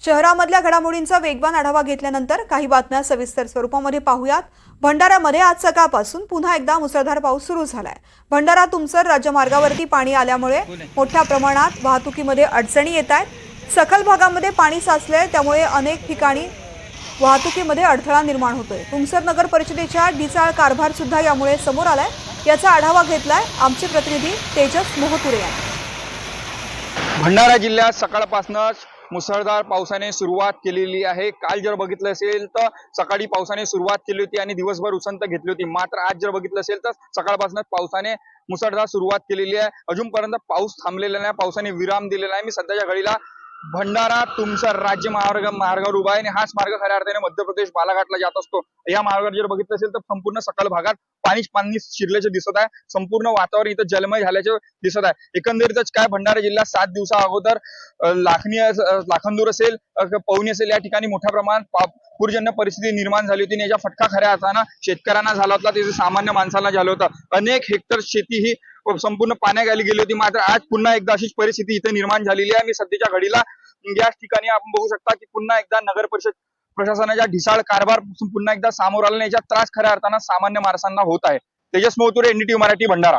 शहरामधल्या घडामोडींचा वेगवान आढावा घेतल्यानंतर काही बातम्या सविस्तर स्वरूपामध्ये पाहूयात। भंडाऱ्यामध्ये आज सकाळपासून पुन्हा एकदा मुसळधार पाऊस सुरू झालाय। भंडारा तुमसर राज्यमार्गावरती पाणी आल्यामुळे मोठ्या प्रमाणात वाहतुकीमध्ये अडचणी येत आहेत। सखल भागामध्ये पाणी साचले, त्यामुळे अनेक ठिकाणी वाहतुकीमध्ये अडथळा निर्माण होतोय। तुमसर नगर परिषदेच्या ढिसाळ कारभार सुद्धा यामुळे समोर आलाय। याचा आढावा घेतलाय आमचे प्रतिनिधी तेजस मोहतुरे यांनी। भंडारा जिल्ह्यात सकाळपासूनच मुसळधार पावसाने सुरुवात केलेली आहे। काल जर बघितलं असेल तर सकाळी पावसाने सुरुवात केली होती आणि दिवसभर उसंत घेतली होती, मात्र आज जर बघितलं असेल तर सकाळपासूनच पावसाने मुसळधार सुरुवात केलेली आहे। अजूनपर्यंत पाऊस थांबलेला नाही, पावसाने विराम दिलेला आहे। मी सध्याच्या घडीला भंडारा तुमसर राज्य मार्गावर उभा आहे आणि हाच मार्ग खऱ्या अर्थाने मध्य प्रदेश बालाघाटला जात असतो। या मार्गावर जर बघितलं असेल तर संपूर्ण सखल भागात पाणी शिरल्याचे दिसत आहे। संपूर्ण वातावरण इथं जलमय झाल्याचे दिसत आहे। एकंदरीतच काय भंडारा जिल्ह्यात 7 दिवसा अगोदर लाखंदूर असेल, पवनी असेल, या ठिकाणी मोठ्या प्रमाणात पूरजन्य परिस्थिती निर्माण झाली होती। याचा फटका खऱ्या अर्थानं शेतकऱ्यांना झाला होता, त्याचे सामान्य माणसांना झालं होतं। अनेक हेक्टर शेती ही संपूर्ण पाण्याखाली गेली होती, मात्र आज पुन्हा एकदा अशीच परिस्थिती इथे निर्माण झालेली आहे। मी सध्याच्या घडीला याच ठिकाणी आपण बघू शकता की पुन्हा एकदा नगर परिषद प्रशासनाच्या ढिसाळ कारभार पुन्हा एकदा समोर आला, याचा त्रास खऱ्या अर्थानं सामान्य माणसांना होत आहे। तेजस मोहतुरे, NDTV मराठी, भंडारा।